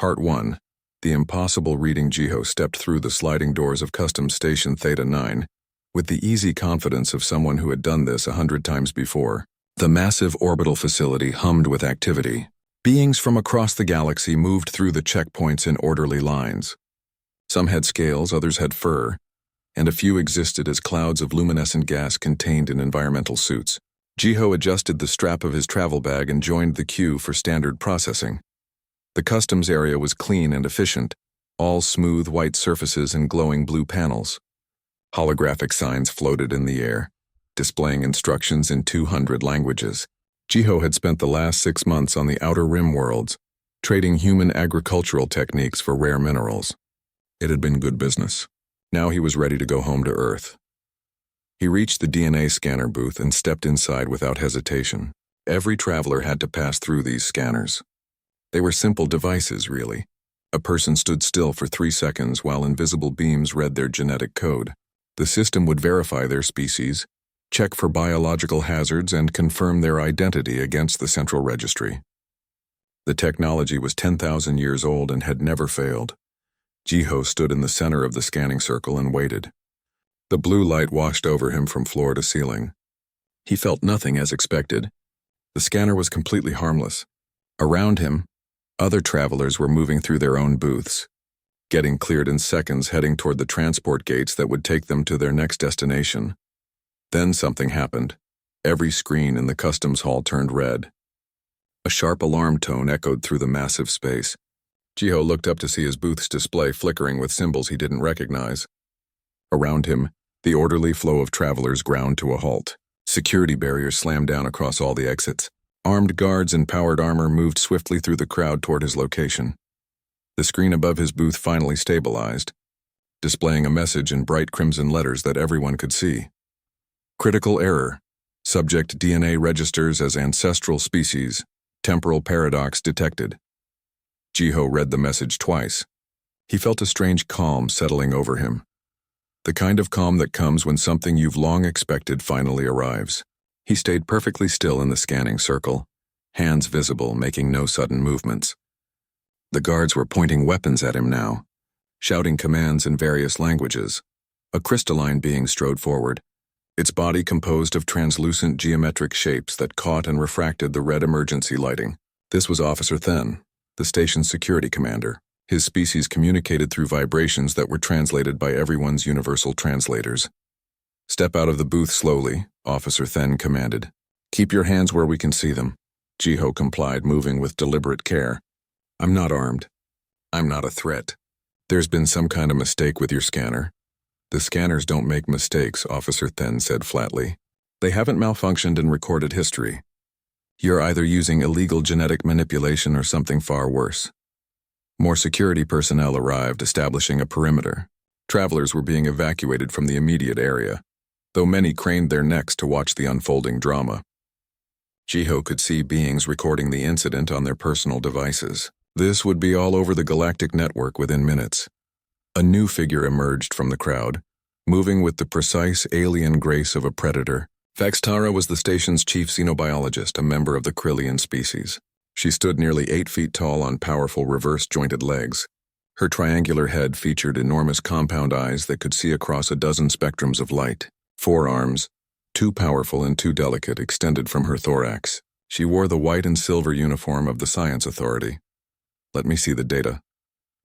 Part 1. The impossible reading. Jiho stepped through the sliding doors of Custom Station Theta 9 with the easy confidence of someone who had done this 100 times before. The massive orbital facility hummed with activity. Beings from across the galaxy moved through the checkpoints in orderly lines. Some had scales, others had fur, and a few existed as clouds of luminescent gas contained in environmental suits. Jiho adjusted the strap of his travel bag and joined the queue for standard processing. The customs area was clean and efficient, all smooth white surfaces and glowing blue panels. Holographic signs floated in the air, displaying instructions in 200 languages. Jiho had spent the last 6 months on the Outer Rim worlds, trading human agricultural techniques for rare minerals. It had been good business. Now he was ready to go home to Earth. He reached the DNA scanner booth and stepped inside without hesitation. Every traveler had to pass through these scanners. They were simple devices, really. A person stood still for 3 seconds while invisible beams read their genetic code. The system would verify their species, check for biological hazards, and confirm their identity against the central registry. The technology was 10,000 years old and had never failed. Jiho stood in the center of the scanning circle and waited. The blue light washed over him from floor to ceiling. He felt nothing as expected. The scanner was completely harmless. Around him, other travelers were moving through their own booths, getting cleared in seconds, heading toward the transport gates that would take them to their next destination. Then something happened. Every screen in the customs hall turned red. A sharp alarm tone echoed through the massive space. Jiho looked up to see his booth's display flickering with symbols he didn't recognize. Around him, the orderly flow of travelers ground to a halt. Security barriers slammed down across all the exits. Armed guards in powered armor moved swiftly through the crowd toward his location. The screen above his booth finally stabilized, displaying a message in bright crimson letters that everyone could see. Critical error. Subject DNA registers as ancestral species. Temporal paradox detected. Jiho read the message twice. He felt a strange calm settling over him. The kind of calm that comes when something you've long expected finally arrives. He stayed perfectly still in the scanning circle, hands visible, making no sudden movements. The guards were pointing weapons at him now, shouting commands in various languages. A crystalline being strode forward, its body composed of translucent geometric shapes that caught and refracted the red emergency lighting. This was Officer Then, the station's security commander. His species communicated through vibrations that were translated by everyone's universal translators. "Step out of the booth slowly," Officer Then commanded. "Keep your hands where we can see them." Jiho complied, moving with deliberate care. "I'm not armed. I'm not a threat. There's been some kind of mistake with your scanner." "The scanners don't make mistakes," Officer Then said flatly. "They haven't malfunctioned in recorded history. You're either using illegal genetic manipulation or something far worse." More security personnel arrived, establishing a perimeter. Travelers were being evacuated from the immediate area, though many craned their necks to watch the unfolding drama. Jiho could see beings recording the incident on their personal devices. This would be all over the galactic network within minutes. A new figure emerged from the crowd, moving with the precise alien grace of a predator. Vextara was the station's chief xenobiologist, a member of the Krillian species. She stood nearly 8 feet tall on powerful reverse-jointed legs. Her triangular head featured enormous compound eyes that could see across a dozen spectrums of light. 4 arms, too powerful and too delicate, extended from her thorax. She wore the white and silver uniform of the Science Authority. "Let me see the data,"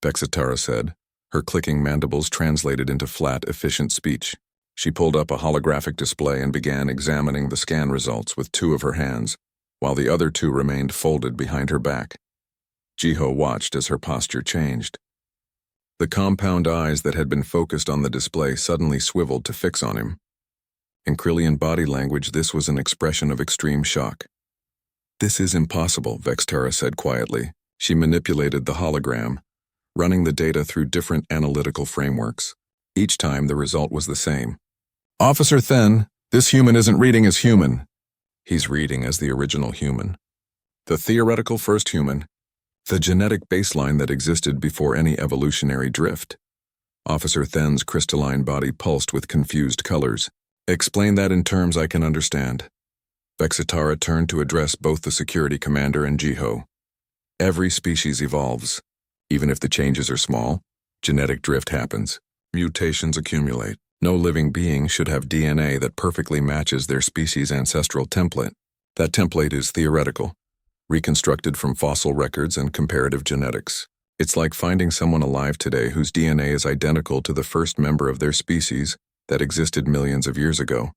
Vextara said. Her clicking mandibles translated into flat, efficient speech. She pulled up a holographic display and began examining the scan results with 2 of her hands, while the other 2 remained folded behind her back. Jiho watched as her posture changed. The compound eyes that had been focused on the display suddenly swiveled to fix on him. In Krillian body language, this was an expression of extreme shock. "This is impossible," Vextara said quietly. She manipulated the hologram, running the data through different analytical frameworks. Each time, the result was the same. "Officer Then, this human isn't reading as human. He's reading as the original human. The theoretical first human. The genetic baseline that existed before any evolutionary drift." Officer Then's crystalline body pulsed with confused colors. "Explain that in terms I can understand." Vextara turned to address both the security commander and Jiho. "Every species evolves. Even if the changes are small, genetic drift happens. Mutations accumulate. No living being should have DNA that perfectly matches their species' ancestral template. That template is theoretical, reconstructed from fossil records and comparative genetics. It's like finding someone alive today whose DNA is identical to the first member of their species that existed millions of years ago.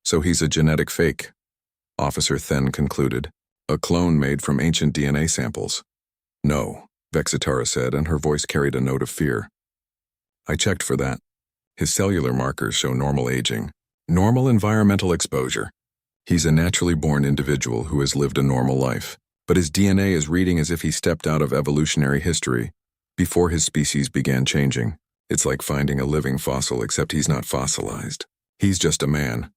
So he's a genetic fake, Officer Then concluded. A clone made from ancient DNA samples. No, Vexitara said, and her voice carried a note of fear. I checked for that. His cellular markers show normal aging, normal environmental exposure. He's a naturally born individual who has lived a normal life, but his DNA is reading as if he stepped out of evolutionary history before his species began changing. It's like finding a living fossil, except he's not fossilized. He's just a man.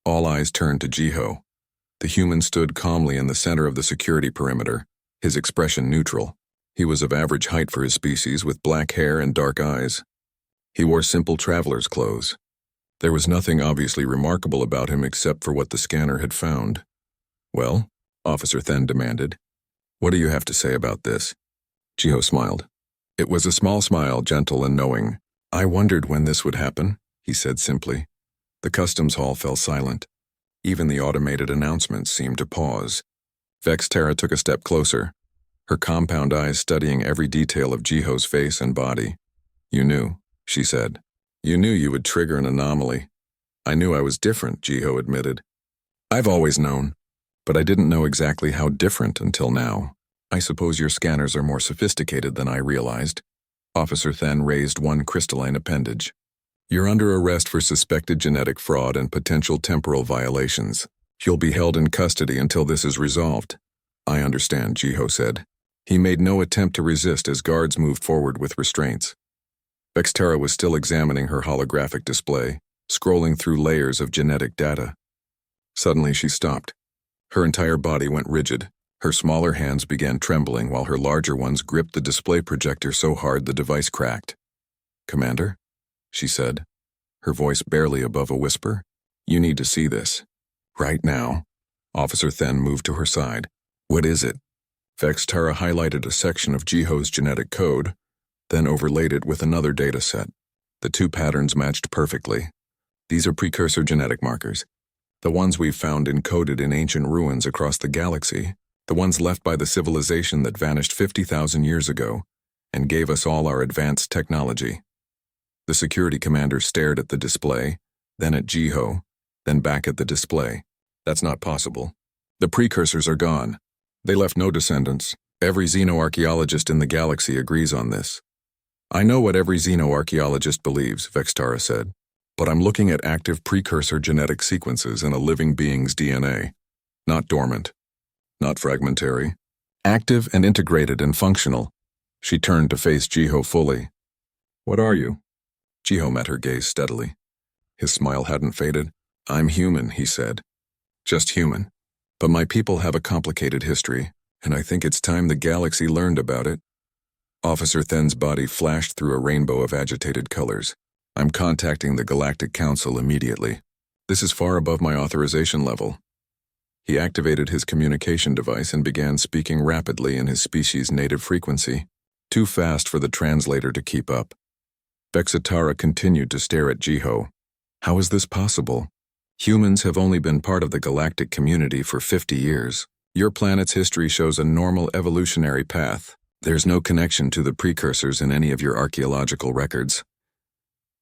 All eyes turned to Jiho. The human stood calmly in the center of the security perimeter, his expression neutral. He was of average height for his species, with black hair and dark eyes. He wore simple traveler's clothes. There was nothing obviously remarkable about him except for what the scanner had found. Well, Officer Then demanded, what do you have to say about this? Jiho smiled. It was a small smile, gentle and knowing. I wondered when this would happen, he said simply. The customs hall fell silent. Even the automated announcements seemed to pause. Vextara took a step closer, her compound eyes studying every detail of Jiho's face and body. You knew, she said. You knew you would trigger an anomaly. I knew I was different, Jiho admitted. I've always known, but I didn't know exactly how different until now. I suppose your scanners are more sophisticated than I realized. Officer Then raised one crystalline appendage. You're under arrest for suspected genetic fraud and potential temporal violations. You'll be held in custody until this is resolved. I understand, Jiho said. He made no attempt to resist as guards moved forward with restraints. Vextara was still examining her holographic display, scrolling through layers of genetic data. Suddenly she stopped. Her entire body went rigid. Her smaller hands began trembling while her larger ones gripped the display projector so hard the device cracked. Commander? She said, her voice barely above a whisper. You need to see this. Right now. Officer Then moved to her side. What is it? Vextara highlighted a section of Jiho's genetic code, then overlaid it with another data set. The two patterns matched perfectly. These are precursor genetic markers. The ones we've found encoded in ancient ruins across the galaxy, the ones left by the civilization that vanished 50,000 years ago and gave us all our advanced technology. The security commander stared at the display, then at Jiho, then back at the display. That's not possible. The precursors are gone. They left no descendants. Every xenoarchaeologist in the galaxy agrees on this. I know what every xenoarchaeologist believes, Vextara said, but I'm looking at active precursor genetic sequences in a living being's DNA. Not dormant. Not fragmentary. Active and integrated and functional. She turned to face Jiho fully. What are you? Jiho met her gaze steadily. His smile hadn't faded. I'm human, he said. Just human. But my people have a complicated history, and I think it's time the galaxy learned about it. Officer Then's body flashed through a rainbow of agitated colors. I'm contacting the Galactic Council immediately. This is far above my authorization level. He activated his communication device and began speaking rapidly in his species' native frequency, too fast for the translator to keep up. Vexitara continued to stare at Jiho. How is this possible? Humans have only been part of the galactic community for 50 years. Your planet's history shows a normal evolutionary path. There's no connection to the precursors in any of your archaeological records.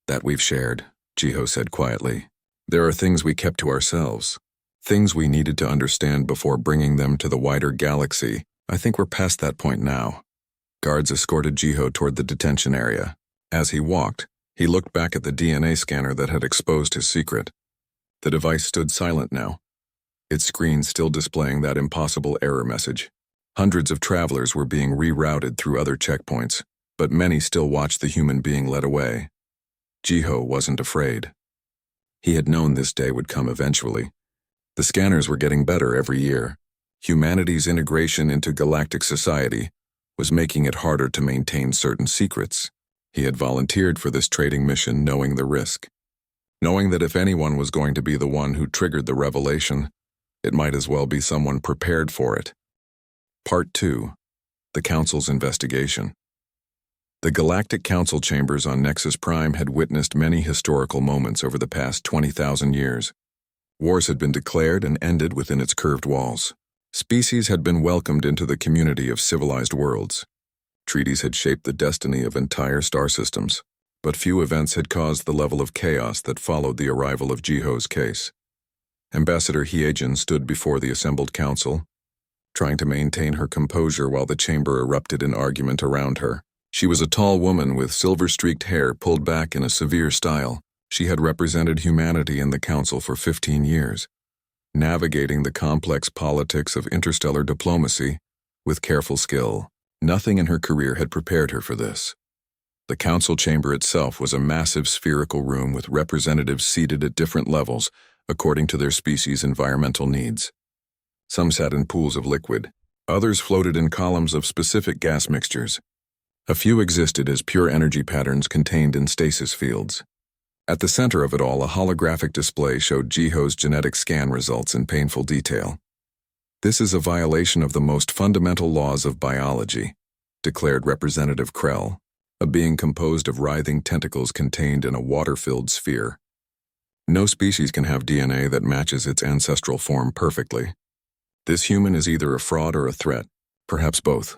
That we've shared, Jiho said quietly. There are things we kept to ourselves. Things we needed to understand before bringing them to the wider galaxy. I think we're past that point now. Guards escorted Jiho toward the detention area. As he walked, he looked back at the DNA scanner that had exposed his secret. The device stood silent now, its screen still displaying that impossible error message. Hundreds of travelers were being rerouted through other checkpoints, but many still watched the human being led away. Jiho wasn't afraid. He had known this day would come eventually. The scanners were getting better every year. Humanity's integration into galactic society was making it harder to maintain certain secrets. He had volunteered for this trading mission knowing the risk. Knowing that if anyone was going to be the one who triggered the revelation, it might as well be someone prepared for it. Part 2. The Council's Investigation. The Galactic Council chambers on Nexus Prime had witnessed many historical moments over the past 20,000 years. Wars had been declared and ended within its curved walls. Species had been welcomed into the community of civilized worlds. Treaties had shaped the destiny of entire star systems, but few events had caused the level of chaos that followed the arrival of Jiho's case. Ambassador Hyejin stood before the assembled council, trying to maintain her composure while the chamber erupted in argument around her. She was a tall woman with silver-streaked hair pulled back in a severe style. She had represented humanity in the council for 15 years, navigating the complex politics of interstellar diplomacy with careful skill. Nothing in her career had prepared her for this. The council chamber itself was a massive spherical room with representatives seated at different levels according to their species' environmental needs. Some sat in pools of liquid, others floated in columns of specific gas mixtures. A few existed as pure energy patterns contained in stasis fields. At the center of it all, a holographic display showed Jiho's genetic scan results in painful detail. "This is a violation of the most fundamental laws of biology," declared Representative Krell, a being composed of writhing tentacles contained in a water-filled sphere. "No species can have DNA that matches its ancestral form perfectly. This human is either a fraud or a threat, perhaps both."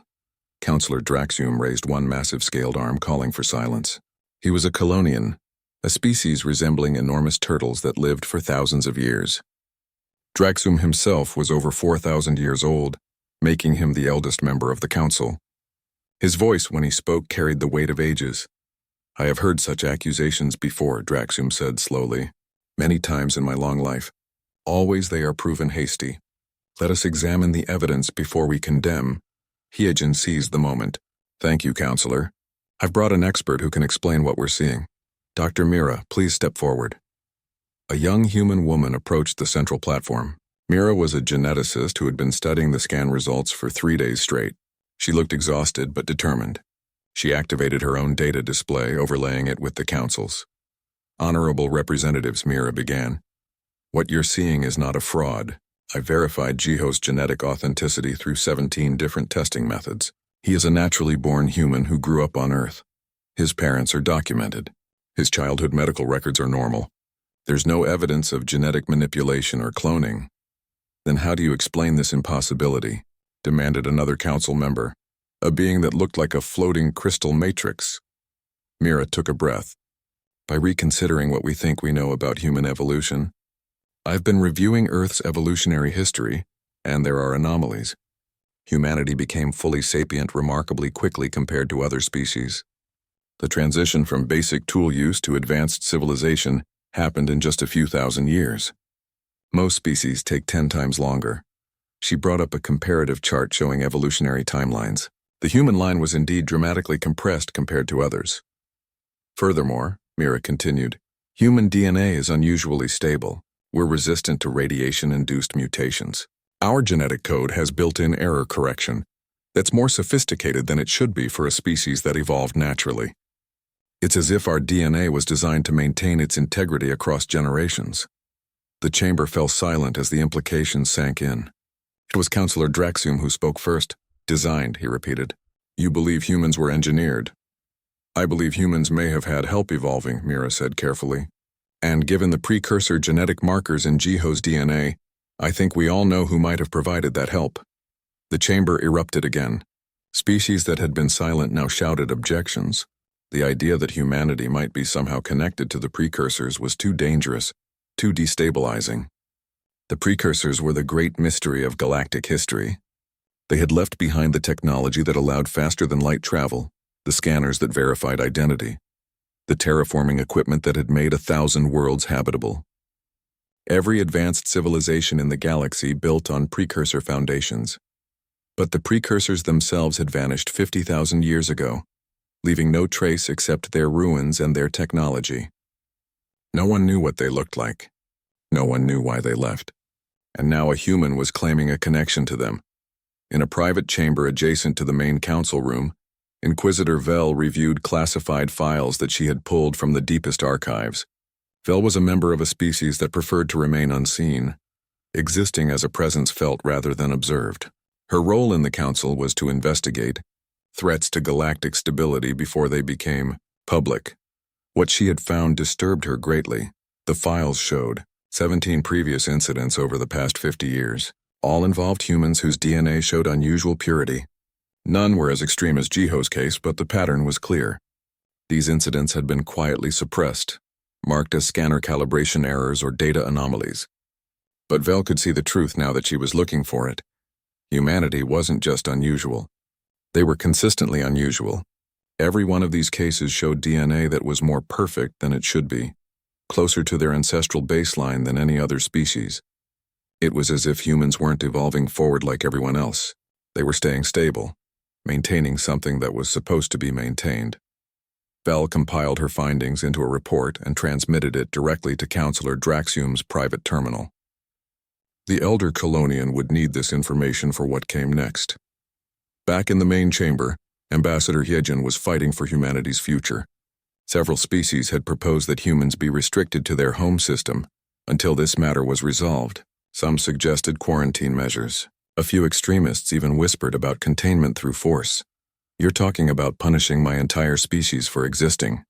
Counselor Draxium raised one massive scaled arm calling for silence. He was a Colonian, a species resembling enormous turtles that lived for thousands of years. Draxium himself was over 4,000 years old, making him the eldest member of the council. His voice when he spoke carried the weight of ages. "I have heard such accusations before," Draxium said slowly. "Many times in my long life. Always they are proven hasty. Let us examine the evidence before we condemn." Hyejin seized the moment. "Thank you, Counselor. I've brought an expert who can explain what we're seeing. Dr. Mira, please step forward." A young human woman approached the central platform. Mira was a geneticist who had been studying the scan results for 3 days straight. She looked exhausted but determined. She activated her own data display, overlaying it with the Council's. "Honorable representatives," Mira began. "What you're seeing is not a fraud. I verified Jiho's genetic authenticity through 17 different testing methods. He is a naturally born human who grew up on Earth. His parents are documented. His childhood medical records are normal. There's no evidence of genetic manipulation or cloning." "Then how do you explain this impossibility?" demanded another council member, a being that looked like a floating crystal matrix. Mira took a breath. "By reconsidering what we think we know about human evolution. I've been reviewing Earth's evolutionary history, and there are anomalies. Humanity became fully sapient remarkably quickly compared to other species. The transition from basic tool use to advanced civilization happened in just a few thousand years. Most species take 10 times longer." She brought up a comparative chart showing evolutionary timelines. The human line was indeed dramatically compressed compared to others. "Furthermore," Mira continued, "human DNA is unusually stable. We're resistant to radiation-induced mutations. Our genetic code has built-in error correction that's more sophisticated than it should be for a species that evolved naturally. It's as if our DNA was designed to maintain its integrity across generations." The chamber fell silent as the implications sank in. It was Counselor Draxium who spoke first. "Designed," he repeated. "You believe humans were engineered." "I believe humans may have had help evolving," Mira said carefully. "And given the precursor genetic markers in Jiho's DNA, I think we all know who might have provided that help." The chamber erupted again. Species that had been silent now shouted objections. The idea that humanity might be somehow connected to the precursors was too dangerous, too destabilizing. The precursors were the great mystery of galactic history. They had left behind the technology that allowed faster-than-light travel, the scanners that verified identity, the terraforming equipment that had made 1,000 worlds habitable. Every advanced civilization in the galaxy built on precursor foundations. But the precursors themselves had vanished 50,000 years ago, leaving no trace except their ruins and their technology. No one knew what they looked like. No one knew why they left. And now a human was claiming a connection to them. In a private chamber adjacent to the main council room, Inquisitor Vel reviewed classified files that she had pulled from the deepest archives. Vel was a member of a species that preferred to remain unseen, existing as a presence felt rather than observed. Her role in the council was to investigate, threats to galactic stability before they became public. What she had found disturbed her greatly. The files showed 17 previous incidents over the past 50 years. All involved humans whose DNA showed unusual purity. None were as extreme as Jiho's case, but the pattern was clear. These incidents had been quietly suppressed, marked as scanner calibration errors or data anomalies. But Vel could see the truth now that she was looking for it. Humanity wasn't just unusual. They were consistently unusual. Every one of these cases showed DNA that was more perfect than it should be, closer to their ancestral baseline than any other species. It was as if humans weren't evolving forward like everyone else. They were staying stable, maintaining something that was supposed to be maintained. Vel compiled her findings into a report and transmitted it directly to Counselor Draxium's private terminal. The elder Colonian would need this information for what came next. Back in the main chamber, Ambassador Hyejin was fighting for humanity's future. Several species had proposed that humans be restricted to their home system until this matter was resolved. Some suggested quarantine measures. A few extremists even whispered about containment through force. "You're talking about punishing my entire species for existing,"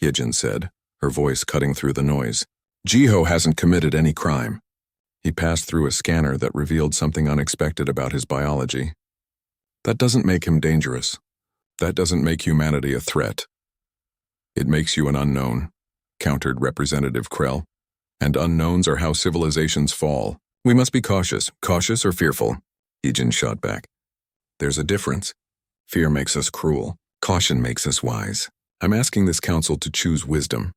Hyejin said, her voice cutting through the noise. "Jiho hasn't committed any crime." He passed through a scanner that revealed something unexpected about his biology. "That doesn't make him dangerous. That doesn't make humanity a threat." "It makes you an unknown," countered Representative Krell. "And unknowns are how civilizations fall. We must be cautious or fearful," Hyejin shot back. "There's a difference. Fear makes us cruel. Caution makes us wise. I'm asking this council to choose wisdom."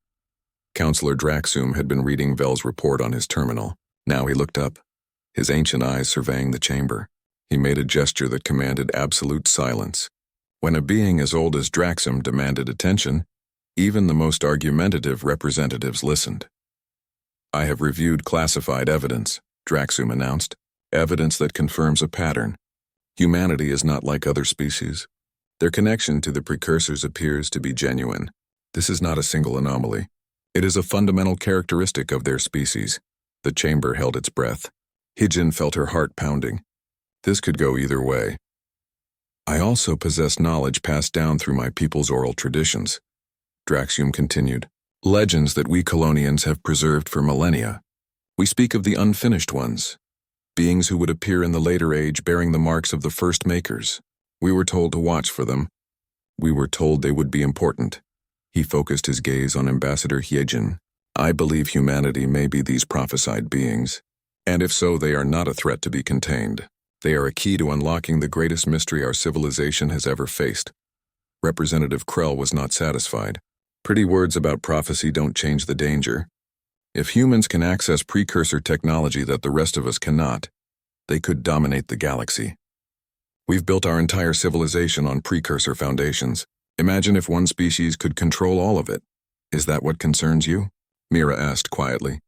Counselor Draxium had been reading Vel's report on his terminal. Now he looked up, his ancient eyes surveying the chamber. He made a gesture that commanded absolute silence. When a being as old as Draxium demanded attention, even the most argumentative representatives listened. "I have reviewed classified evidence," Draxium announced. "Evidence that confirms a pattern. Humanity is not like other species. Their connection to the precursors appears to be genuine. This is not a single anomaly. It is a fundamental characteristic of their species." The chamber held its breath. Hyejin felt her heart pounding. This could go either way. "I also possess knowledge passed down through my people's oral traditions," Draxium continued. "Legends that we Colonians have preserved for millennia. We speak of the unfinished ones, beings who would appear in the later age bearing the marks of the first makers. We were told to watch for them. We were told they would be important." He focused his gaze on Ambassador Hyejin. "I believe humanity may be these prophesied beings, and if so, they are not a threat to be contained. They are a key to unlocking the greatest mystery our civilization has ever faced." Representative Krell was not satisfied. "Pretty words about prophecy don't change the danger. If humans can access precursor technology that the rest of us cannot, they could dominate the galaxy. We've built our entire civilization on precursor foundations. Imagine if one species could control all of it. Is that what concerns you?" Mira asked quietly.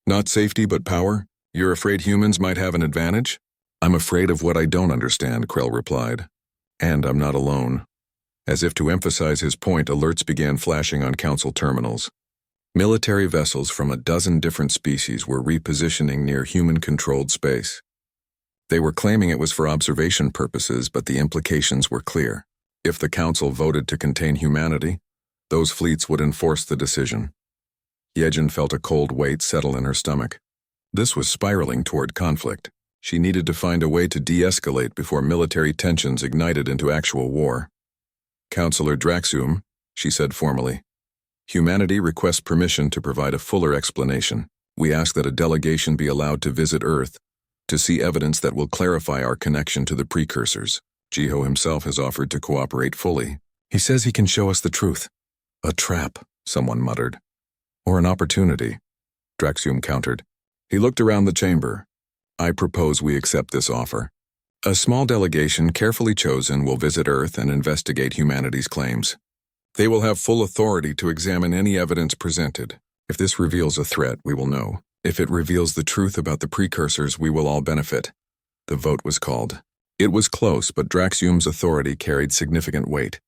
"Not safety but power? You're afraid humans might have an advantage?" "I'm afraid of what I don't understand," Krell replied. "And I'm not alone." As if to emphasize his point, alerts began flashing on council terminals. Military vessels from a dozen different species were repositioning near human-controlled space. They were claiming it was for observation purposes, but the implications were clear. If the council voted to contain humanity, those fleets would enforce the decision. Hyejin felt a cold weight settle in her stomach. This was spiraling toward conflict. She needed to find a way to de-escalate before military tensions ignited into actual war. "Counselor Draxium," she said formally, "humanity requests permission to provide a fuller explanation. We ask that a delegation be allowed to visit Earth to see evidence that will clarify our connection to the precursors. Jiho himself has offered to cooperate fully. He says he can show us the truth." "A trap," someone muttered. "Or an opportunity," Draxium countered. He looked around the chamber. "I propose we accept this offer. A small delegation, carefully chosen, will visit Earth and investigate humanity's claims. They will have full authority to examine any evidence presented. If this reveals a threat, we will know. If it reveals the truth about the precursors, we will all benefit." The vote was called. It was close, but Draxium's authority carried significant weight.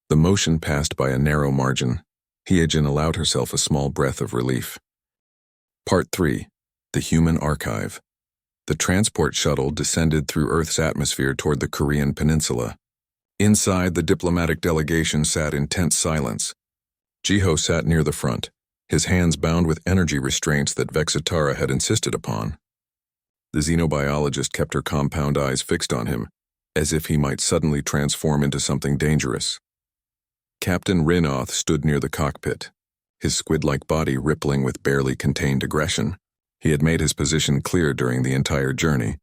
The motion passed by a narrow margin. Hyejin allowed herself a small breath of relief. Part 3. The Human Archive. The transport shuttle descended through Earth's atmosphere toward the Korean peninsula. Inside, the diplomatic delegation sat in tense silence. Jiho sat near the front, his hands bound with energy restraints that Vexitara had insisted upon. The xenobiologist kept her compound eyes fixed on him, as if he might suddenly transform into something dangerous. Captain Rinoth stood near the cockpit, his squid-like body rippling with barely contained aggression. He had made his position clear during the entire journey.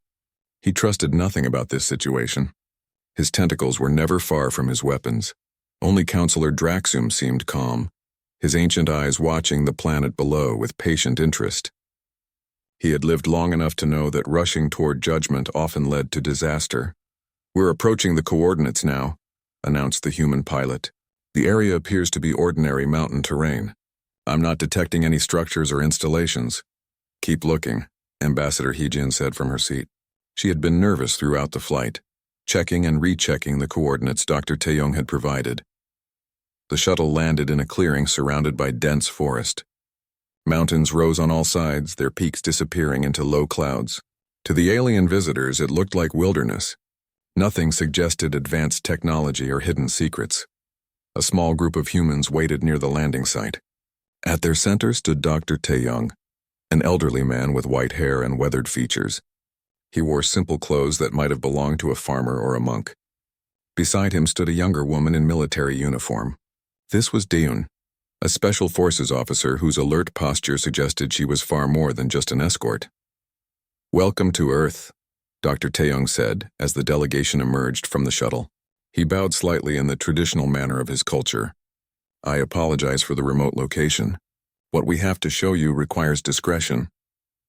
He trusted nothing about this situation. His tentacles were never far from his weapons. Only Counselor Draxum seemed calm, his ancient eyes watching the planet below with patient interest. He had lived long enough to know that rushing toward judgment often led to disaster. "We're approaching the coordinates now," announced the human pilot. "The area appears to be ordinary mountain terrain. I'm not detecting any structures or installations." "Keep looking," Ambassador Heejin said from her seat. She had been nervous throughout the flight, checking and rechecking the coordinates Dr. Taeyong had provided. The shuttle landed in a clearing surrounded by dense forest. Mountains rose on all sides, their peaks disappearing into low clouds. To the alien visitors, it looked like wilderness. Nothing suggested advanced technology or hidden secrets. A small group of humans waited near the landing site. At their center stood Dr. Taeyong, an elderly man with white hair and weathered features. He wore simple clothes that might have belonged to a farmer or a monk. Beside him stood a younger woman in military uniform. This was Deun, a special forces officer whose alert posture suggested she was far more than just an escort. "Welcome to Earth," Dr. Taeyong said as the delegation emerged from the shuttle. He bowed slightly in the traditional manner of his culture. "I apologize for the remote location. What we have to show you requires discretion.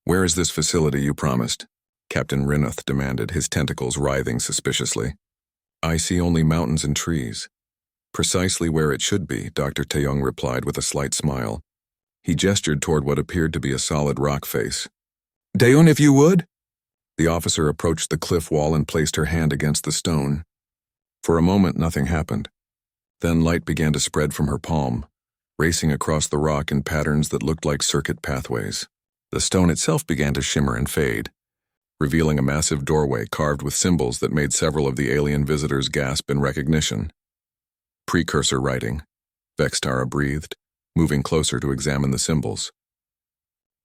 Where is this facility you promised?" Captain Rinoth demanded, his tentacles writhing suspiciously. "I see only mountains and trees." "Precisely where it should be," Dr. Taeyong replied with a slight smile. He gestured toward what appeared to be a solid rock face. "Deun, if you would?" The officer approached the cliff wall and placed her hand against the stone. For a moment, nothing happened. Then light began to spread from her palm, racing across the rock in patterns that looked like circuit pathways. The stone itself began to shimmer and fade, revealing a massive doorway carved with symbols that made several of the alien visitors gasp in recognition. "Precursor writing," Vextara breathed, moving closer to examine the symbols.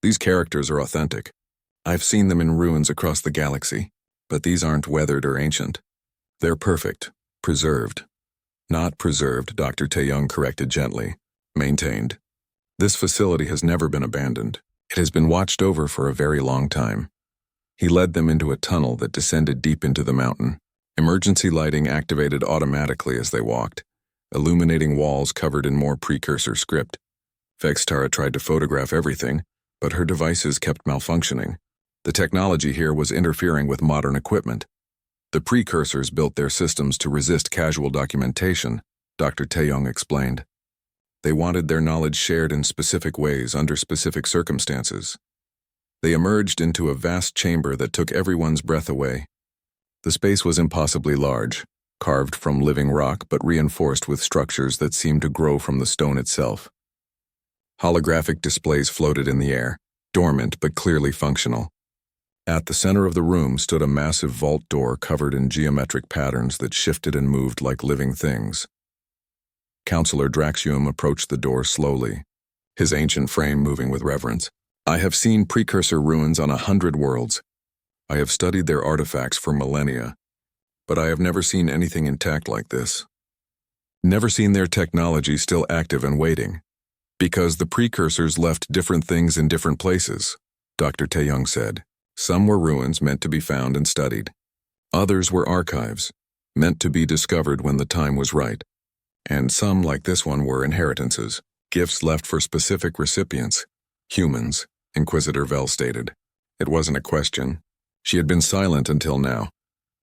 "These characters are authentic. I've seen them in ruins across the galaxy, but these aren't weathered or ancient. They're perfect, preserved." "Not preserved," Dr. Taeyong corrected gently. "Maintained. This facility has never been abandoned. It has been watched over for a very long time." He led them into a tunnel that descended deep into the mountain. Emergency lighting activated automatically as they walked, illuminating walls covered in more precursor script. Vextara tried to photograph everything, but her devices kept malfunctioning. The technology here was interfering with modern equipment. The precursors built their systems to resist casual documentation, Dr. Taeyong explained. They wanted their knowledge shared in specific ways under specific circumstances. They emerged into a vast chamber that took everyone's breath away. The space was impossibly large, carved from living rock but reinforced with structures that seemed to grow from the stone itself. Holographic displays floated in the air, dormant but clearly functional. At the center of the room stood a massive vault door covered in geometric patterns that shifted and moved like living things. Counselor Draxium approached the door slowly, his ancient frame moving with reverence. "I have seen precursor ruins on 100 worlds. I have studied their artifacts for millennia, but I have never seen anything intact like this. Never seen their technology still active and waiting. Because the precursors left different things in different places," Dr. Taeyong said. "Some were ruins meant to be found and studied. Others were archives, meant to be discovered when the time was right. And some, like this one, were inheritances, gifts left for specific recipients. Humans," Inquisitor Vel stated. It wasn't a question. She had been silent until now,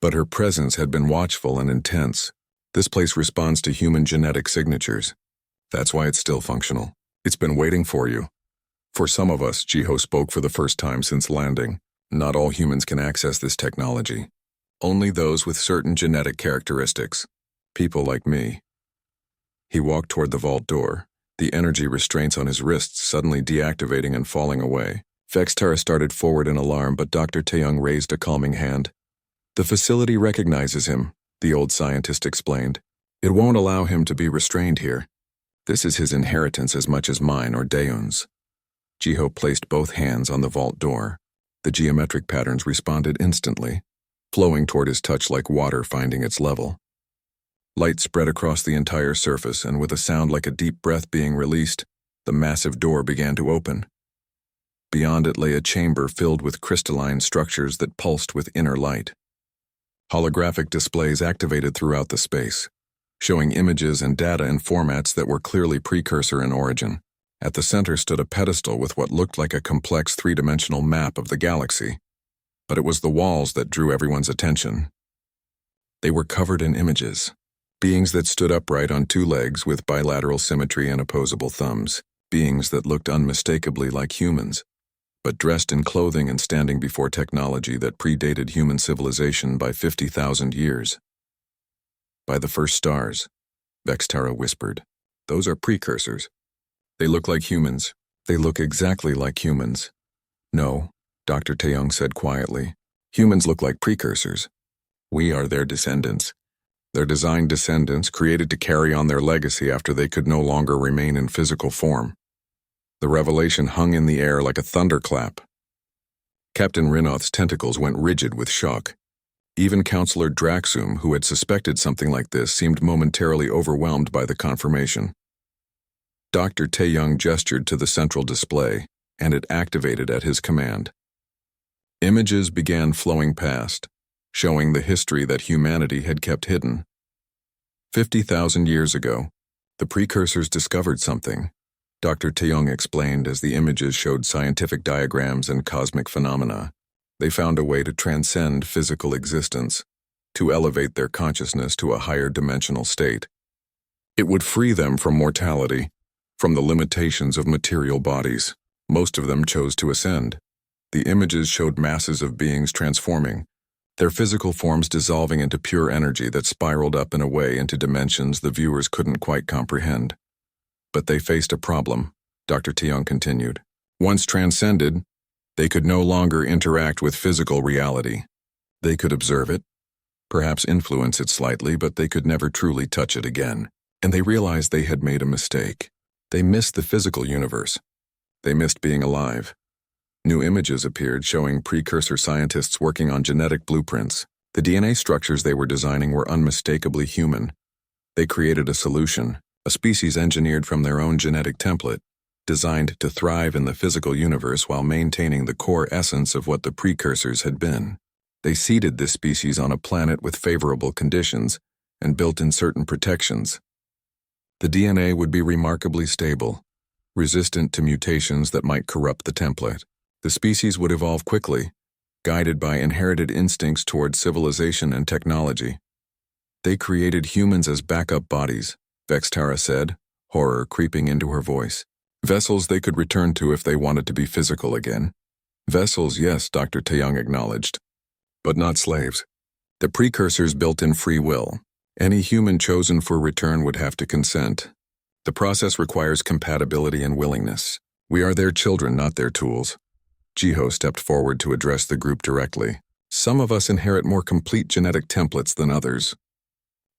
but her presence had been watchful and intense. "This place responds to human genetic signatures. That's why it's still functional. It's been waiting for you." "For some of us," Jiho spoke for the first time since landing, "not all humans can access this technology. Only those with certain genetic characteristics. People like me." He walked toward the vault door, the energy restraints on his wrists suddenly deactivating and falling away. Vextara started forward in alarm, but Dr. Taeyong raised a calming hand. "The facility recognizes him. the old scientist explained. "It won't allow him to be restrained here. This is his inheritance as much as mine or Daeun's." Jiho placed both hands on the vault door. The geometric patterns responded instantly, flowing toward his touch like water finding its level. Light spread across the entire surface, and with a sound like a deep breath being released, the massive door began to open. Beyond it lay a chamber filled with crystalline structures that pulsed with inner light. Holographic displays activated throughout the space, showing images and data in formats that were clearly precursor in origin. At the center stood a pedestal with what looked like a complex three-dimensional map of the galaxy, but it was the walls that drew everyone's attention. They were covered in images, beings that stood upright on two legs with bilateral symmetry and opposable thumbs, beings that looked unmistakably like humans, but dressed in clothing and standing before technology that predated human civilization by 50,000 years. "By the first stars," Vextara whispered. "Those are precursors. They look like humans. They look exactly like humans." "No," Dr. Taeyong said quietly. "Humans look like precursors. We are their descendants. Their designed descendants created to carry on their legacy after they could no longer remain in physical form." The revelation hung in the air like a thunderclap. Captain Rinoth's tentacles went rigid with shock. Even Counselor Draxum, who had suspected something like this, seemed momentarily overwhelmed by the confirmation. Dr. Taeyong gestured to the central display, and it activated at his command. Images began flowing past, showing the history that humanity had kept hidden. 50,000 years ago, the precursors discovered something, Dr. Taeyong explained as the images showed scientific diagrams and cosmic phenomena. They found a way to transcend physical existence, to elevate their consciousness to a higher dimensional state. It would free them from mortality, from the limitations of material bodies. Most of them chose to ascend. The images showed masses of beings transforming, their physical forms dissolving into pure energy that spiraled up and away into dimensions the viewers couldn't quite comprehend. But they faced a problem, Dr. Taeyong continued. Once transcended, they could no longer interact with physical reality. They could observe it, perhaps influence it slightly, but they could never truly touch it again. And they realized they had made a mistake. They missed the physical universe. They missed being alive. New images appeared showing precursor scientists working on genetic blueprints. The DNA structures they were designing were unmistakably human. They created a solution, a species engineered from their own genetic template, designed to thrive in the physical universe while maintaining the core essence of what the precursors had been. They seeded this species on a planet with favorable conditions and built in certain protections. The DNA would be remarkably stable, resistant to mutations that might corrupt the template. The species would evolve quickly, guided by inherited instincts toward civilization and technology. They created humans as backup bodies, Vextara said, horror creeping into her voice. Vessels they could return to if they wanted to be physical again. Vessels, yes, Dr. Taeyong acknowledged, but not slaves. The precursors built in free will. Any human chosen for return would have to consent. The process requires compatibility and willingness. We are their children, not their tools. Jiho stepped forward to address the group directly. Some of us inherit more complete genetic templates than others.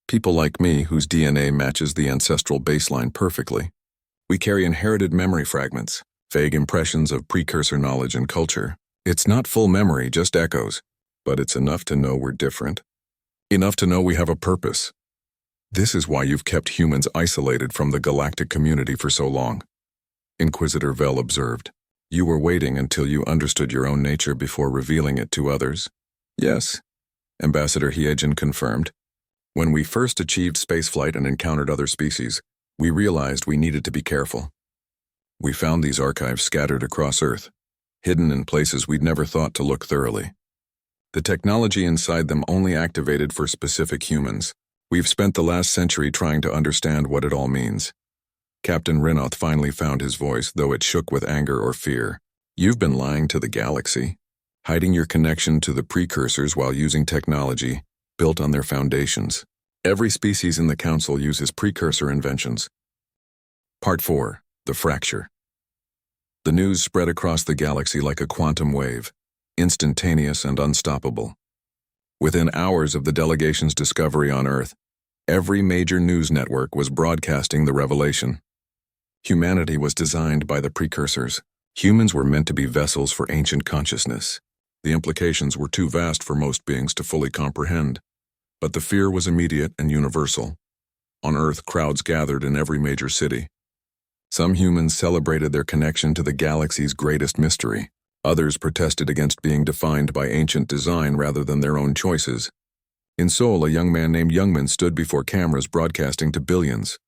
People like me whose DNA matches the ancestral baseline perfectly. We carry inherited memory fragments, vague impressions of precursor knowledge and culture. It's not full memory, just echoes, but it's enough to know we're different. Enough to know we have a purpose. This is why you've kept humans isolated from the galactic community for so long, Inquisitor Vel observed. You were waiting until you understood your own nature before revealing it to others. Yes, Ambassador Hiejin confirmed. When we first achieved spaceflight and encountered other species, we realized we needed to be careful. We found these archives scattered across Earth, hidden in places we'd never thought to look thoroughly. The technology inside them only activated for specific humans. We've spent the last century trying to understand what it all means. Captain Rinoth finally found his voice, though it shook with anger or fear. You've been lying to the galaxy, hiding your connection to the precursors while using technology built on their foundations. Every species in the Council uses precursor inventions. Part 4. The Fracture. The news spread across the galaxy like a quantum wave, instantaneous and unstoppable. Within hours of the delegation's discovery on Earth, every major news network was broadcasting the revelation. Humanity was designed by the precursors. Humans were meant to be vessels for ancient consciousness. The implications were too vast for most beings to fully comprehend, but the fear was immediate and universal. On Earth, crowds gathered in every major city. Some humans celebrated their connection to the galaxy's greatest mystery. Others protested against being defined by ancient design rather than their own choices. In Seoul, a young man named Youngman stood before cameras broadcasting to billions.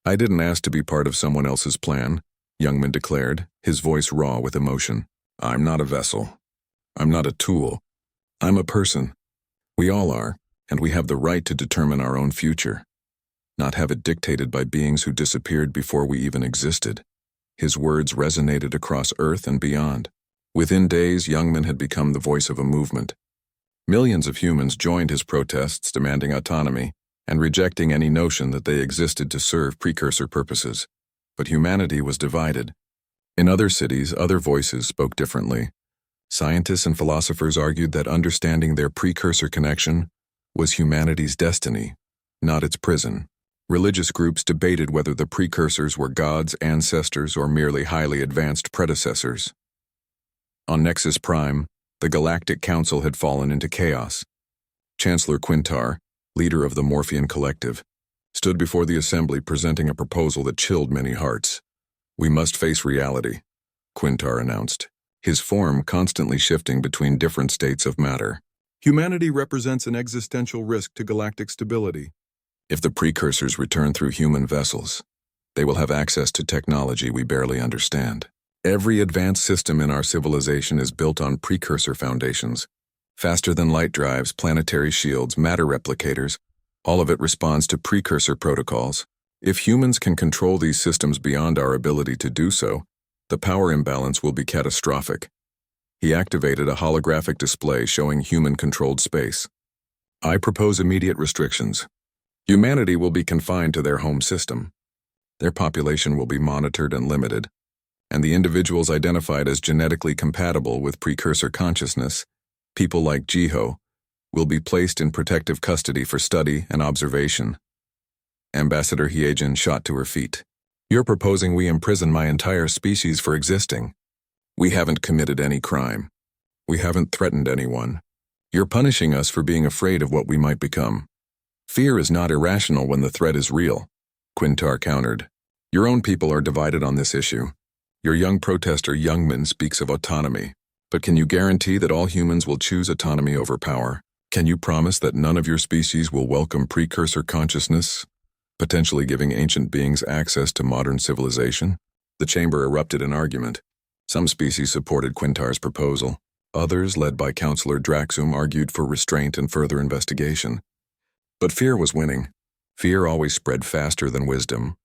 "I didn't ask to be part of someone else's plan," Youngman declared, his voice raw with emotion. "I'm not a vessel. I'm not a tool. I'm a person. We all are, and we have the right to determine our own future, not have it dictated by beings who disappeared before we even existed." His words resonated across Earth and beyond. Within days, Youngman had become the voice of a movement. Millions of humans joined his protests demanding autonomy and rejecting any notion that they existed to serve precursor purposes. But humanity was divided. In other cities, other voices spoke differently. Scientists and philosophers argued that understanding their precursor connection was humanity's destiny, not its prison. Religious groups debated whether the precursors were gods, ancestors, or merely highly advanced predecessors. On Nexus Prime, the Galactic Council had fallen into chaos. Chancellor Quintar, leader of the Morphean Collective, stood before the assembly presenting a proposal that chilled many hearts. "We must face reality," Quintar announced, his form constantly shifting between different states of matter. "Humanity represents an existential risk to galactic stability. If the precursors return through human vessels, they will have access to technology we barely understand. Every advanced system in our civilization is built on precursor foundations. Faster-than-light drives, planetary shields, matter replicators, all of it responds to precursor protocols. If humans can control these systems beyond our ability to do so, the power imbalance will be catastrophic." He activated a holographic display showing human-controlled space. "I propose immediate restrictions. Humanity will be confined to their home system. Their population will be monitored and limited, and the individuals identified as genetically compatible with precursor consciousness, people like Jiho, will be placed in protective custody for study and observation." Ambassador Hyejin shot to her feet. "You're proposing we imprison my entire species for existing. We haven't committed any crime. We haven't threatened anyone. You're punishing us for being afraid of what we might become. Fear is not irrational when the threat is real," Quintar countered. "Your own people are divided on this issue. Your young protester Youngman speaks of autonomy. But can you guarantee that all humans will choose autonomy over power? Can you promise that none of your species will welcome precursor consciousness, potentially giving ancient beings access to modern civilization?" The chamber erupted in argument. Some species supported Quintar's proposal. Others, led by Counselor Draxum, argued for restraint and further investigation. But fear was winning. Fear always spread faster than wisdom.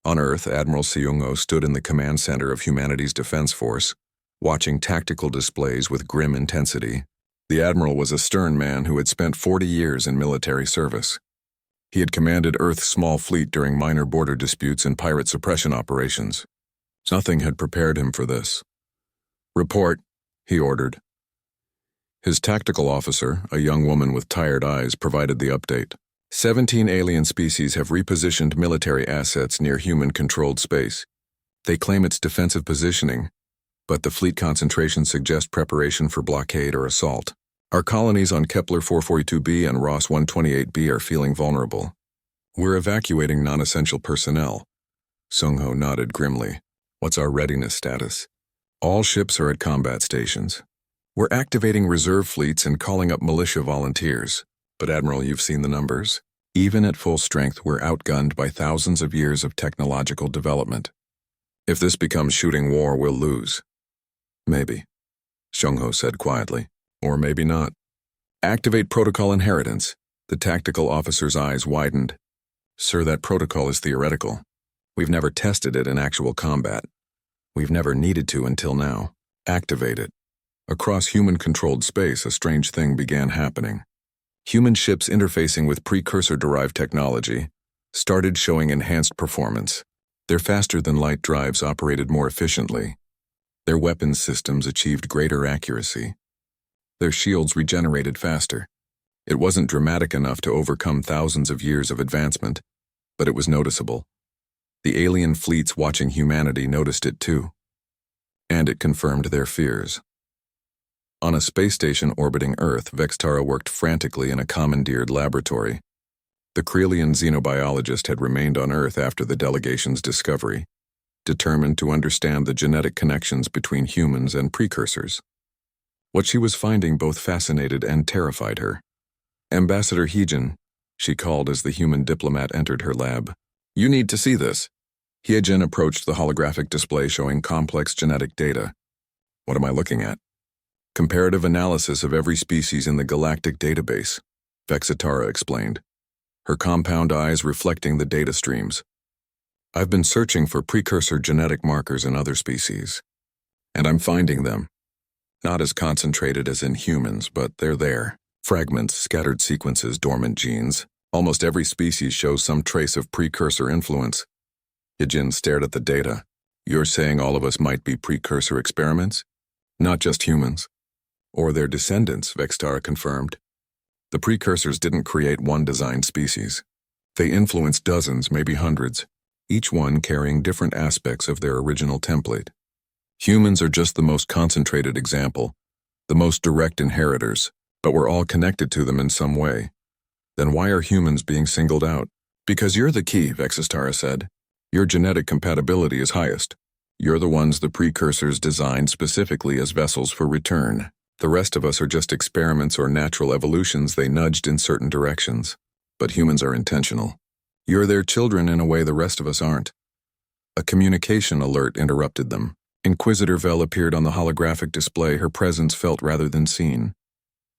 On Earth, Admiral Seung-ho stood in the command center of humanity's defense force, watching tactical displays with grim intensity. The Admiral was a stern man who had spent 40 years in military service. He had commanded Earth's small fleet during minor border disputes and pirate suppression operations. Nothing had prepared him for this. "Report," he ordered. His tactical officer, a young woman with tired eyes, provided the update. 17 alien species have repositioned military assets near human-controlled space. They claim it's defensive positioning, but the fleet concentration suggests preparation for blockade or assault. Our colonies on Kepler 442b and Ross 128b are feeling vulnerable. We're evacuating non-essential personnel. Seung-ho nodded grimly. What's our readiness status? All ships are at combat stations. We're activating reserve fleets and calling up militia volunteers. But Admiral, you've seen the numbers. Even at full strength, we're outgunned by thousands of years of technological development. If this becomes shooting war, we'll lose. Maybe, Seung-ho said quietly. Or maybe not. Activate protocol inheritance. The tactical officer's eyes widened. Sir, that protocol is theoretical. We've never tested it in actual combat. We've never needed to until now. Activate it. Across human-controlled space, a strange thing began happening. Human ships interfacing with precursor-derived technology started showing enhanced performance. Their faster-than-light drives operated more efficiently. Their weapons systems achieved greater accuracy. Their shields regenerated faster. It wasn't dramatic enough to overcome thousands of years of advancement, but it was noticeable. The alien fleets watching humanity noticed it too. And it confirmed their fears. On a space station orbiting Earth, Vextara worked frantically in a commandeered laboratory. The Krelian xenobiologist had remained on Earth after the delegation's discovery, determined to understand the genetic connections between humans and precursors. What she was finding both fascinated and terrified her. Ambassador Heejin, she called as the human diplomat entered her lab. You need to see this. Heejin approached the holographic display showing complex genetic data. What am I looking at? Comparative analysis of every species in the galactic database, Vexitara explained, her compound eyes reflecting the data streams. I've been searching for precursor genetic markers in other species, and I'm finding them. Not as concentrated as in humans, but they're there. Fragments, scattered sequences, dormant genes. Almost every species shows some trace of precursor influence. Heejin stared at the data. You're saying all of us might be precursor experiments? Not just humans. Or their descendants, Vextara confirmed. The precursors didn't create one designed species. They influenced dozens, maybe hundreds, each one carrying different aspects of their original template. Humans are just the most concentrated example, the most direct inheritors, but we're all connected to them in some way. Then why are humans being singled out? Because you're the key, Vexistara said. Your genetic compatibility is highest. You're the ones the precursors designed specifically as vessels for return. The rest of us are just experiments or natural evolutions they nudged in certain directions. But humans are intentional. You're their children in a way the rest of us aren't. A communication alert interrupted them. Inquisitor Vel appeared on the holographic display, her presence felt rather than seen.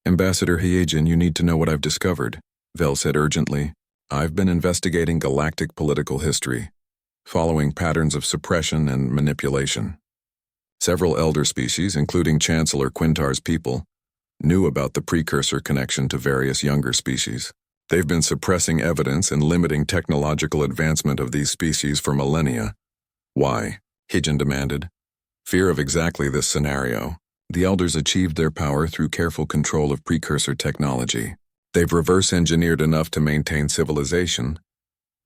Ambassador Heejin, you need to know what I've discovered, Vel said urgently. I've been investigating galactic political history, following patterns of suppression and manipulation. Several elder species, including Chancellor Quintar's people, knew about the precursor connection to various younger species. They've been suppressing evidence and limiting technological advancement of these species for millennia. Why? Heejin demanded. Fear of exactly this scenario. The elders achieved their power through careful control of precursor technology. They've reverse-engineered enough to maintain civilization,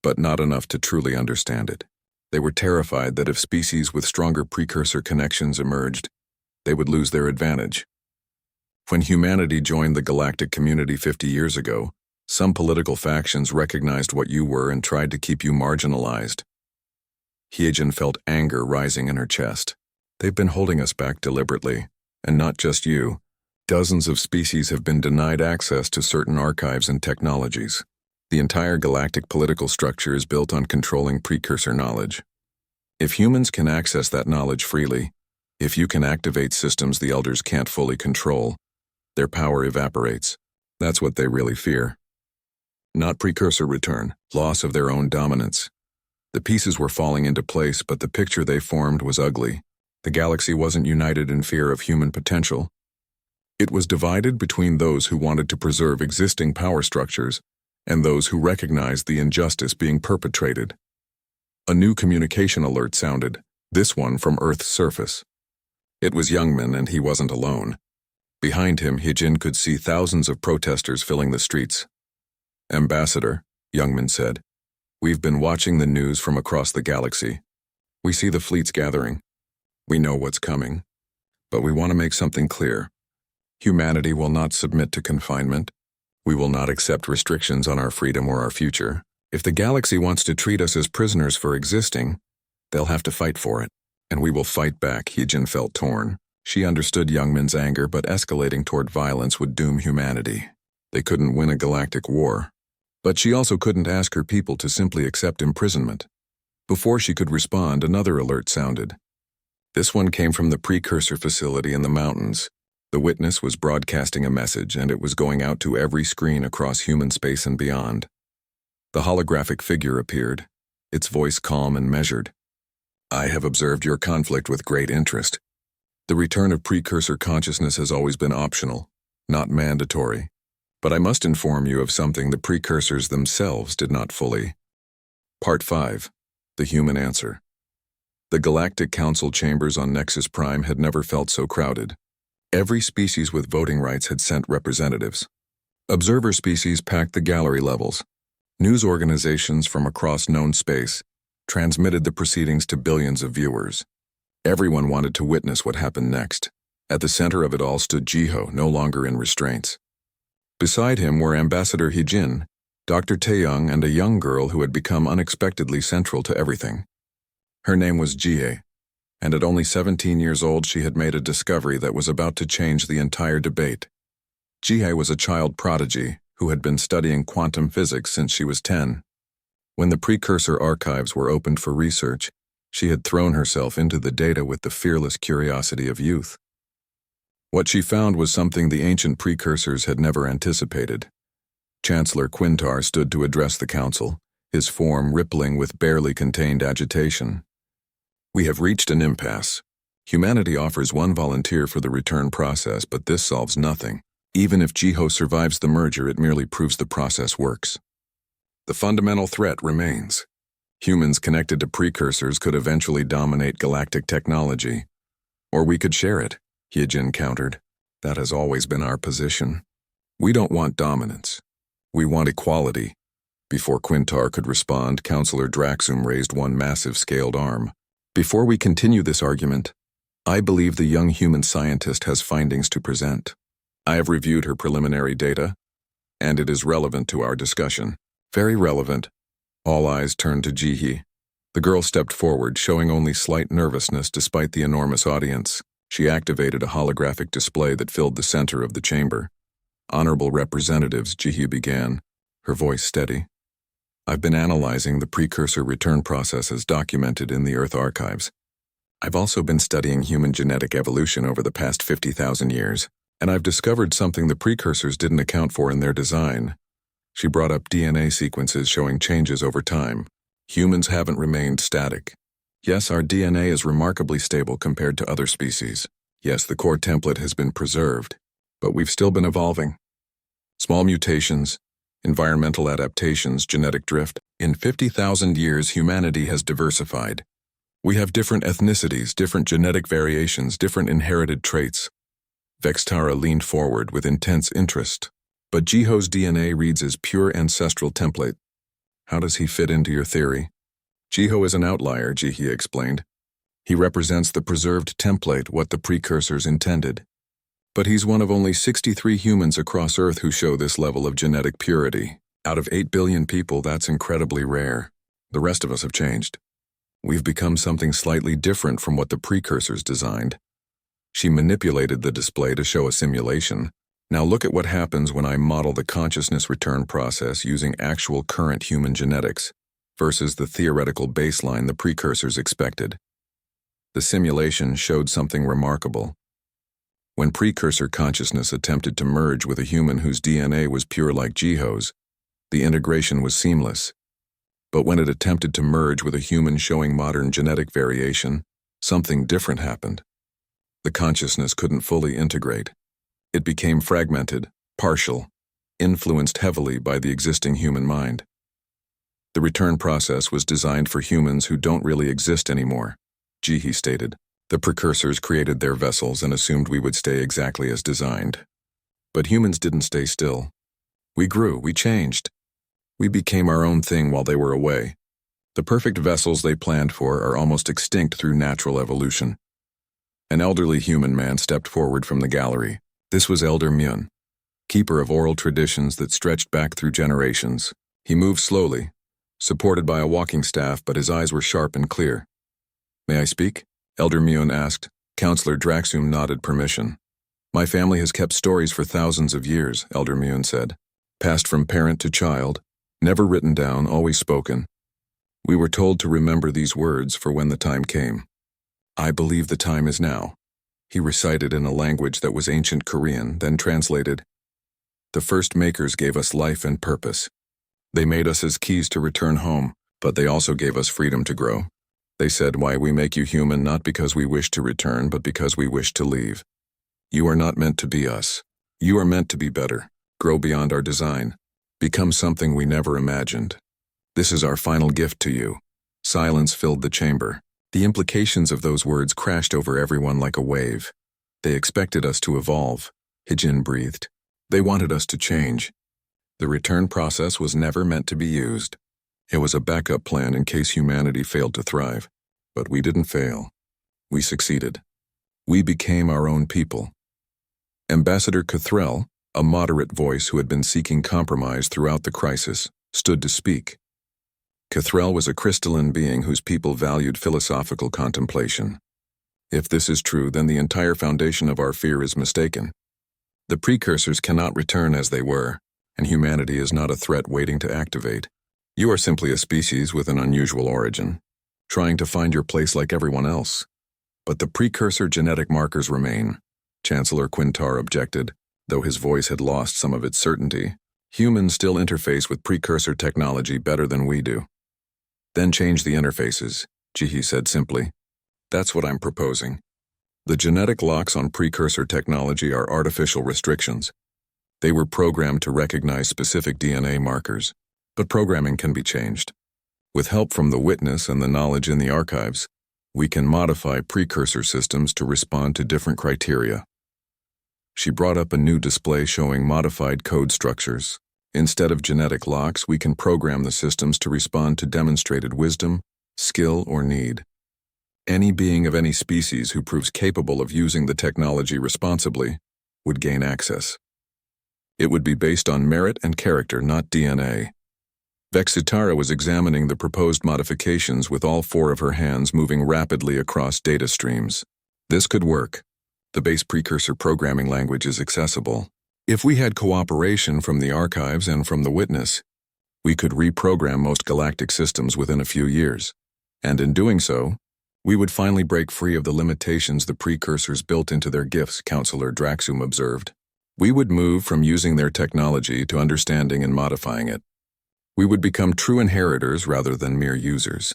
but not enough to truly understand it. They were terrified that if species with stronger precursor connections emerged, they would lose their advantage. When humanity joined the galactic community 50 years ago, some political factions recognized what you were and tried to keep you marginalized. Heejin felt anger rising in her chest. They've been holding us back deliberately, and not just you. Dozens of species have been denied access to certain archives and technologies. The entire galactic political structure is built on controlling precursor knowledge. If humans can access that knowledge freely, if you can activate systems the elders can't fully control, their power evaporates. That's what they really fear. Not precursor return, loss of their own dominance. The pieces were falling into place, but the picture they formed was ugly. The galaxy wasn't united in fear of human potential. It was divided between those who wanted to preserve existing power structures and those who recognized the injustice being perpetrated. A new communication alert sounded, this one from Earth's surface. It was Youngman, and he wasn't alone. Behind him, Heejin could see thousands of protesters filling the streets. Ambassador, Youngman said, we've been watching the news from across the galaxy. We see the fleets gathering. We know what's coming. But we want to make something clear. Humanity will not submit to confinement. We will not accept restrictions on our freedom or our future. If the galaxy wants to treat us as prisoners for existing, they'll have to fight for it. And we will fight back, Heejin felt torn. She understood Youngman's anger, but escalating toward violence would doom humanity. They couldn't win a galactic war. But she also couldn't ask her people to simply accept imprisonment. Before she could respond, another alert sounded. This one came from the precursor facility in the mountains. The witness was broadcasting a message, and it was going out to every screen across human space and beyond. The holographic figure appeared, its voice calm and measured. I have observed your conflict with great interest. The return of precursor consciousness has always been optional, not mandatory. But I must inform you of something the precursors themselves did not fully. Part 5. The Human Answer. The Galactic Council chambers on Nexus Prime had never felt so crowded. Every species with voting rights had sent representatives. Observer species packed the gallery levels. News organizations from across known space transmitted the proceedings to billions of viewers. Everyone wanted to witness what happened next. At the center of it all stood Jiho, no longer in restraints. Beside him were Ambassador Hijin, Dr. Taeyong, and a young girl who had become unexpectedly central to everything. Her name was Jie, and at only 17 years old she had made a discovery that was about to change the entire debate. Jie was a child prodigy who had been studying quantum physics since she was 10. When the precursor archives were opened for research, she had thrown herself into the data with the fearless curiosity of youth. What she found was something the ancient precursors had never anticipated. Chancellor Quintar stood to address the council, his form rippling with barely contained agitation. We have reached an impasse. Humanity offers one volunteer for the return process, but this solves nothing. Even if Jiho survives the merger, it merely proves the process works. The fundamental threat remains. Humans connected to precursors could eventually dominate galactic technology. Or we could share it, Hyejin countered. That has always been our position. We don't want dominance. We want equality. Before Quintar could respond, Councillor Draxum raised one massive scaled arm. Before we continue this argument, I believe the young human scientist has findings to present. I have reviewed her preliminary data, and it is relevant to our discussion. Very relevant. All eyes turned to Jihi. The girl stepped forward, showing only slight nervousness despite the enormous audience. She activated a holographic display that filled the center of the chamber. Honorable representatives, Jihi began, her voice steady. I've been analyzing the precursor return processes documented in the Earth archives. I've also been studying human genetic evolution over the past 50,000 years, and I've discovered something the precursors didn't account for in their design. She brought up DNA sequences showing changes over time. Humans haven't remained static. Yes, our DNA is remarkably stable compared to other species. Yes, the core template has been preserved, but we've still been evolving. Small mutations, environmental adaptations, genetic drift. In 50,000 years, humanity has diversified. We have different ethnicities, different genetic variations, different inherited traits. Vextara leaned forward with intense interest. But Jiho's DNA reads as pure ancestral template. How does he fit into your theory? Jiho is an outlier, Jihi explained. He represents the preserved template, what the precursors intended. But he's one of only 63 humans across Earth who show this level of genetic purity. Out of 8 billion people, that's incredibly rare. The rest of us have changed. We've become something slightly different from what the precursors designed. She manipulated the display to show a simulation. Now look at what happens when I model the consciousness return process using actual current human genetics versus the theoretical baseline the precursors expected. The simulation showed something remarkable. When precursor consciousness attempted to merge with a human whose DNA was pure like Jiho's, the integration was seamless. But when it attempted to merge with a human showing modern genetic variation, something different happened. The consciousness couldn't fully integrate. It became fragmented, partial, influenced heavily by the existing human mind. The return process was designed for humans who don't really exist anymore, Jihi stated. The precursors created their vessels and assumed we would stay exactly as designed. But humans didn't stay still. We grew, we changed. We became our own thing while they were away. The perfect vessels they planned for are almost extinct through natural evolution. An elderly human man stepped forward from the gallery. This was Elder Myun, keeper of oral traditions that stretched back through generations. He moved slowly, supported by a walking staff, but his eyes were sharp and clear. May I speak? Elder Myun asked. Councillor Draxum nodded permission. My family has kept stories for thousands of years, Elder Myun said. Passed from parent to child, never written down, always spoken. We were told to remember these words for when the time came. I believe the time is now. He recited in a language that was ancient Korean, then translated. The first makers gave us life and purpose. They made us as keys to return home, but they also gave us freedom to grow. They said, why we make you human not because we wish to return, but because we wish to leave. You are not meant to be us. You are meant to be better, grow beyond our design, become something we never imagined. This is our final gift to you. Silence filled the chamber. The implications of those words crashed over everyone like a wave. They expected us to evolve, Hijin breathed. They wanted us to change, The return process was never meant to be used. It was a backup plan in case humanity failed to thrive. But we didn't fail. We succeeded. We became our own people. Ambassador Cathrell, a moderate voice who had been seeking compromise throughout the crisis, stood to speak. Cathrell was a crystalline being whose people valued philosophical contemplation. If this is true, then the entire foundation of our fear is mistaken. The precursors cannot return as they were, and humanity is not a threat waiting to activate. You are simply a species with an unusual origin, trying to find your place like everyone else. But the precursor genetic markers remain. Chancellor Quintar objected, though his voice had lost some of its certainty. Humans still interface with precursor technology better than we do. Then change the interfaces, Jihi said simply. That's what I'm proposing. The genetic locks on precursor technology are artificial restrictions. They were programmed to recognize specific DNA markers, but programming can be changed. With help from the witness and the knowledge in the archives, we can modify precursor systems to respond to different criteria. She brought up a new display showing modified code structures. Instead of genetic locks, we can program the systems to respond to demonstrated wisdom, skill, or need. Any being of any species who proves capable of using the technology responsibly would gain access. It would be based on merit and character, not DNA. Vexitara was examining the proposed modifications with all four of her hands moving rapidly across data streams. This could work. The base precursor programming language is accessible. If we had cooperation from the archives and from the witness, we could reprogram most galactic systems within a few years. And in doing so, we would finally break free of the limitations the precursors built into their gifts, Counselor Draxum observed. We would move from using their technology to understanding and modifying it. We would become true inheritors rather than mere users.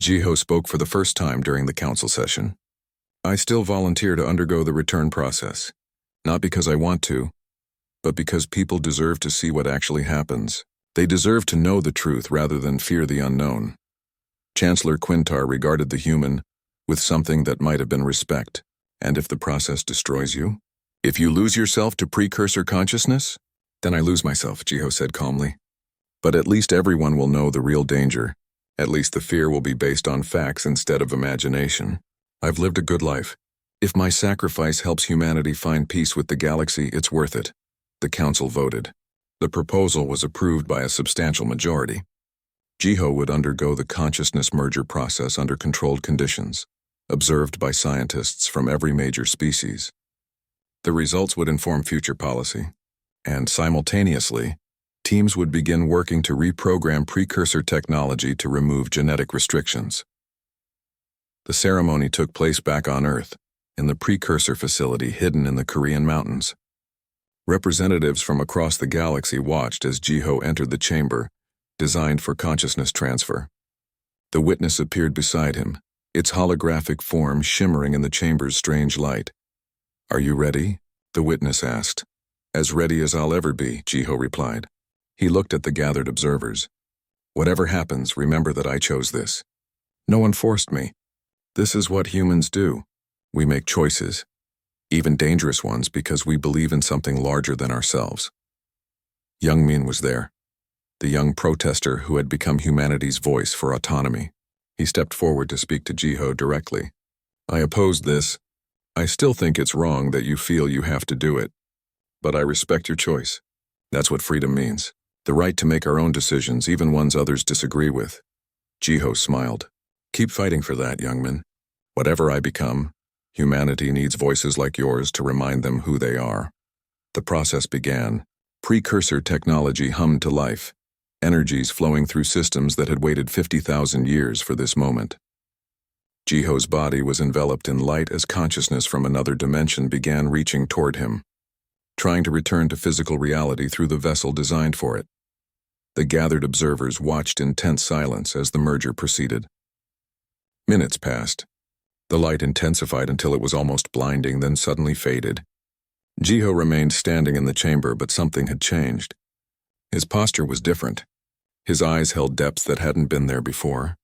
Jiho spoke for the first time during the council session. I still volunteer to undergo the return process, not because I want to, but because people deserve to see what actually happens. They deserve to know the truth rather than fear the unknown. Chancellor Quintar regarded the human with something that might have been respect. And if the process destroys you? If you lose yourself to precursor consciousness? Then I lose myself, Jiho said calmly. But at least everyone will know the real danger. At least the fear will be based on facts instead of imagination. I've lived a good life. If my sacrifice helps humanity find peace with the galaxy, it's worth it. The council voted. The proposal was approved by a substantial majority. Jiho would undergo the consciousness merger process under controlled conditions, observed by scientists from every major species. The results would inform future policy, and simultaneously, teams would begin working to reprogram precursor technology to remove genetic restrictions. The ceremony took place back on Earth, in the precursor facility hidden in the Korean mountains. Representatives from across the galaxy watched as Jiho entered the chamber, designed for consciousness transfer. The witness appeared beside him, its holographic form shimmering in the chamber's strange light. Are you ready? The witness asked. As ready as I'll ever be, Jiho replied. He looked at the gathered observers. Whatever happens, remember that I chose this. No one forced me. This is what humans do. We make choices, even dangerous ones, because we believe in something larger than ourselves. Young Min was there, the young protester who had become humanity's voice for autonomy. He stepped forward to speak to Jiho directly. I opposed this. I still think it's wrong that you feel you have to do it. But I respect your choice. That's what freedom means. The right to make our own decisions, even ones others disagree with. Jiho smiled. Keep fighting for that, young man. Whatever I become, humanity needs voices like yours to remind them who they are. The process began. Precursor technology hummed to life, energies flowing through systems that had waited 50,000 years for this moment. Jiho's body was enveloped in light as consciousness from another dimension began reaching toward him, trying to return to physical reality through the vessel designed for it. The gathered observers watched in tense silence as the merger proceeded. Minutes passed. The light intensified until it was almost blinding, then suddenly faded. Jiho remained standing in the chamber, but something had changed. His posture was different. His eyes held depths that hadn't been there before.